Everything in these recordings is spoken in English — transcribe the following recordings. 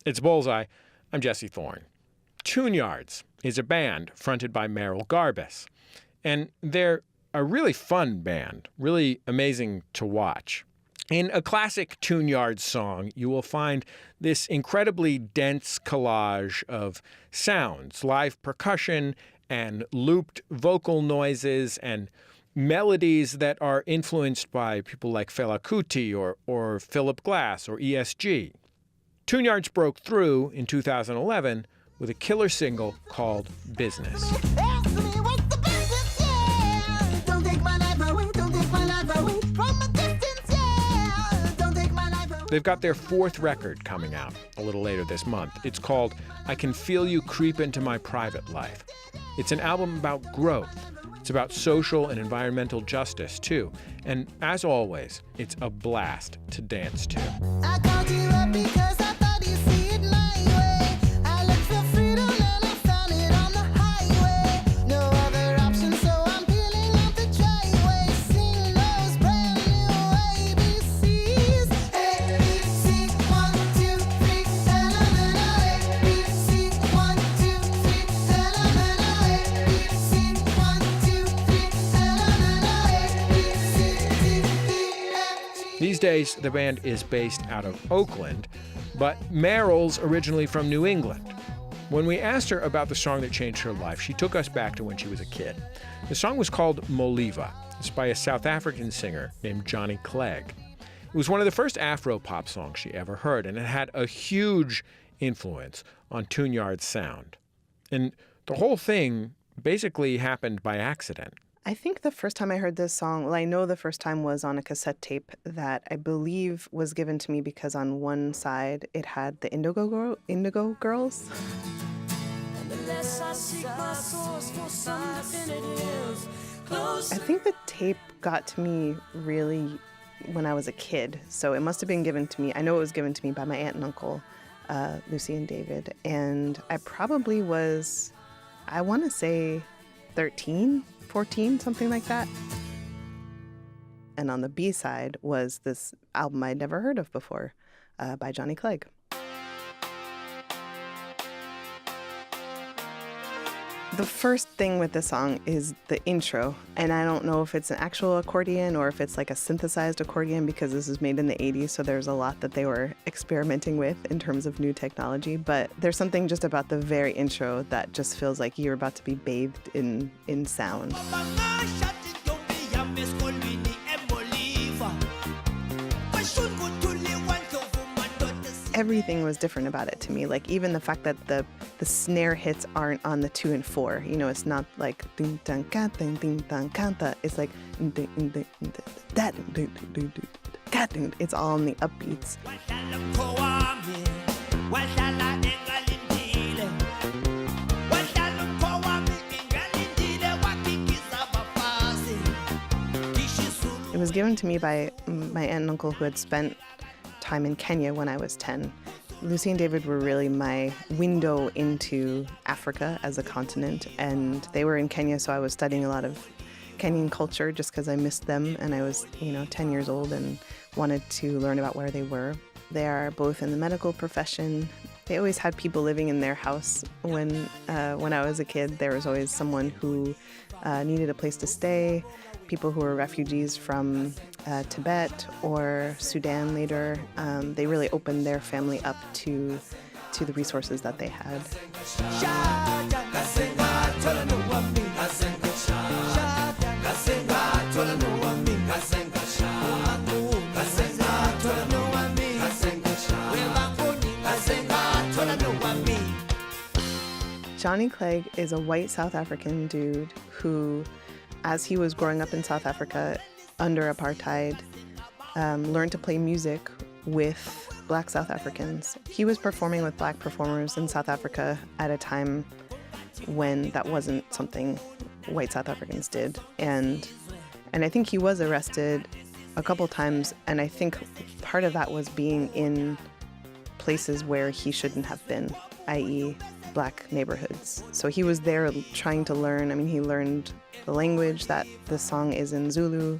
It's Bullseye. I'm Jesse Thorn. Tune Yards is a band fronted by Merrill Garbus. And they're a really fun band, really amazing to watch. In a classic Tune Yards song, you will find this incredibly dense collage of sounds, live percussion, and looped vocal noises, and melodies that are influenced by people like Fela Kuti or Philip Glass or ESG. Tune Yards broke through in 2011 with a killer single called Business. They've got their fourth record coming out a little later this month. It's called I Can Feel You Creep Into My Private Life. It's an album about growth. It's about social and environmental justice, too. And as always, it's a blast to dance to. I called you up because I thought you see it my way. I looked for freedom and I found it on the highway. No other option, so I'm peeling off the driveway. Sing those brand new ABCs. ABC, 1, 2, 3, ABC, 1, 2, 3, ABC, 1, 2, 3, These days, the band is based out of Oakland, but Merrill's originally from New England. When we asked her about the song that changed her life, she took us back to when she was a kid. The song was called Moliva. It's by a South African singer named Johnny Clegg. It was one of the first Afro-pop songs she ever heard, and it had a huge influence on Tune Yards' sound. And the whole thing basically happened by accident. I think the first time I heard this song, well, I know the first time was on a cassette tape that I believe was given to me because on one side it had the Indigo Girls. I think the tape got to me really when I was a kid, so it must have been given to me. I know it was given to me by my aunt and uncle, Lucy and David, and I probably was, I want to say 13, 14, something like that. And on the B-side was this album I'd never heard of before by Johnny Clegg. The first thing with the song is the intro, and I don't know if it's an actual accordion or if it's like a synthesized accordion because this is made in the 80s, so there's a lot that they were experimenting with in terms of new technology, but there's something just about the very intro that just feels like you're about to be bathed in sound. Everything was different about it to me. Like even the fact that the snare hits aren't on the 2 and 4. You know, it's not like ding dang ding dang canta. It's like that. It's all on the upbeats. It was given to me by my aunt and uncle who had spent time in Kenya when I was 10. Lucy and David were really my window into Africa as a continent, and they were in Kenya, so I was studying a lot of Kenyan culture just because I missed them, and I was, 10 years old and wanted to learn about where they were. They are both in the medical profession. They always had people living in their house. When I was a kid, there was always someone who needed a place to stay. People who were refugees from Tibet or Sudan later, they really opened their family up to the resources that they had. Johnny Clegg is a white South African dude who, as he was growing up in South Africa under apartheid, learned to play music with Black South Africans. He was performing with Black performers in South Africa at a time when that wasn't something white South Africans did. And I think he was arrested a couple times, and I think part of that was being in places where he shouldn't have been, i.e. Black neighborhoods. So he was there trying to learn. I mean, he learned the language that the song is in Zulu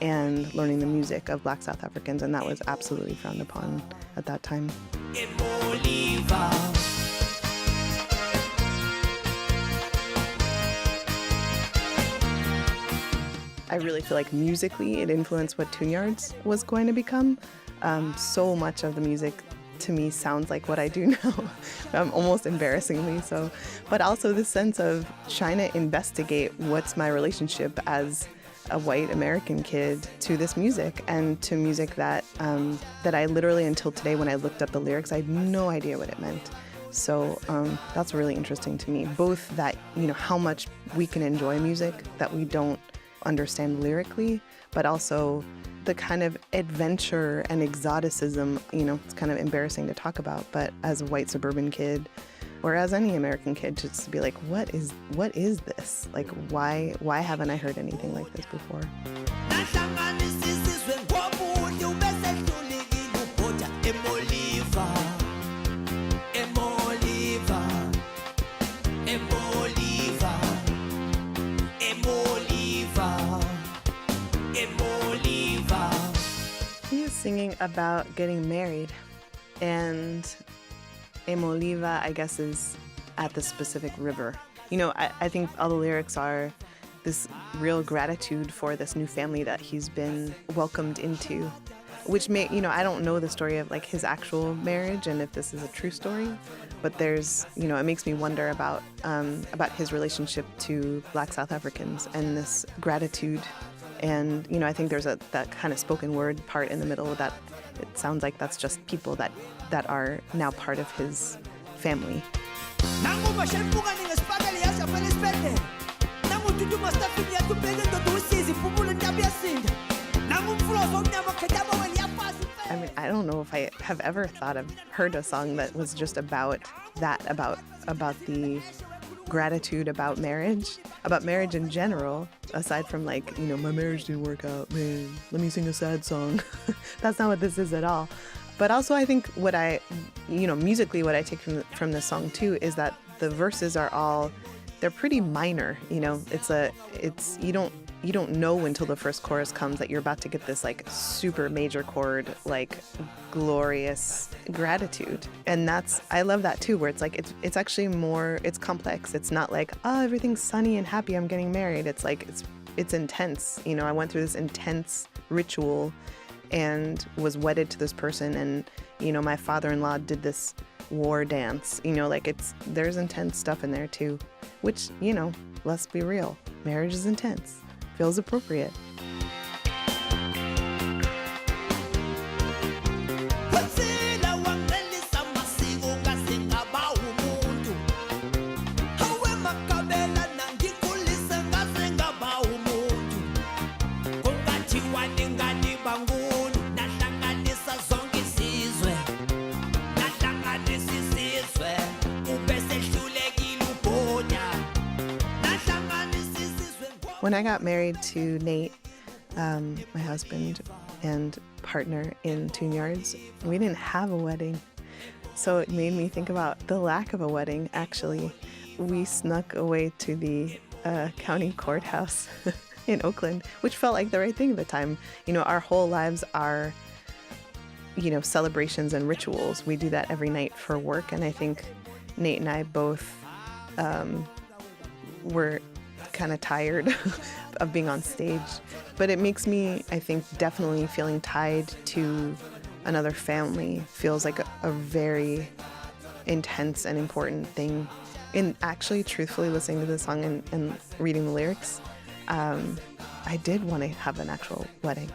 and learning the music of Black South Africans, and that was absolutely frowned upon at that time. I really feel like musically it influenced what Tune Yards was going to become. So much of the music to me sounds like what I do now, almost embarrassingly so. But also this sense of trying to investigate what's my relationship as a white American kid to this music, and to music that that I literally, until today when I looked up the lyrics, I had no idea what it meant. So that's really interesting to me, both that, how much we can enjoy music that we don't understand lyrically, but also the kind of adventure and exoticism, it's kind of embarrassing to talk about, but as a white suburban kid, or as any American kid, just to be like, what is this? Like, why haven't I heard anything like this before? He is singing about getting married, and Moliva, I guess, is at the specific river. I think all the lyrics are this real gratitude for this new family that he's been welcomed into, which I don't know the story of like his actual marriage and if this is a true story, but there's, it makes me wonder about his relationship to Black South Africans and this gratitude. And, I think there's that kind of spoken word part in the middle that it sounds like that's just people that are now part of his family. I mean, I don't know if I have ever heard a song that was just about that, about the gratitude about marriage in general, aside from like, my marriage didn't work out, man, let me sing a sad song. That's not what this is at all. But also I think what musically what I take from this song too is that the verses are they're pretty minor. You don't know until the first chorus comes that you're about to get this like super major chord, like glorious gratitude. And I love that too, where it's like, it's actually it's complex. It's not like, oh, everything's sunny and happy, I'm getting married. It's like, it's intense. I went through this intense ritual and was wedded to this person. And, my father-in-law did this war dance, there's intense stuff in there too, which, let's be real. Marriage is intense. Feels appropriate. When I got married to Nate, my husband and partner in Tune Yards, we didn't have a wedding. So it made me think about the lack of a wedding, actually. We snuck away to the county courthouse in Oakland, which felt like the right thing at the time. Our whole lives are, celebrations and rituals. We do that every night for work, and I think Nate and I both were kind of tired of being on stage, but it makes me, I think, definitely feeling tied to another family feels like a very intense and important thing. And actually, truthfully, listening to the song and reading the lyrics, I did want to have an actual wedding.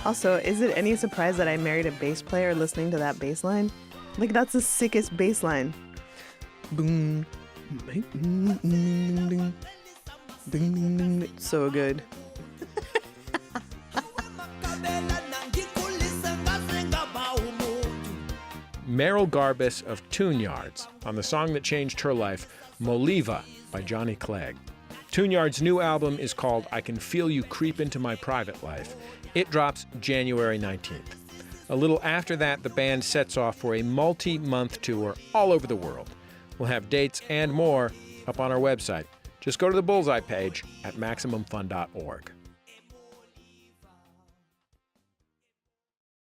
Also, is it any surprise that I married a bass player listening to that bass line? Like, that's the sickest bass line. Boom. So good. Merrill Garbus of Tune Yards on the song that changed her life, Moliva by Johnny Clegg. Tune Yards' new album is called I Can Feel You Creep Into My Private Life. It drops January 19th. A little after that, the band sets off for a multi-month tour all over the world. We'll have dates and more up on our website. Just go to the Bullseye page at MaximumFun.org.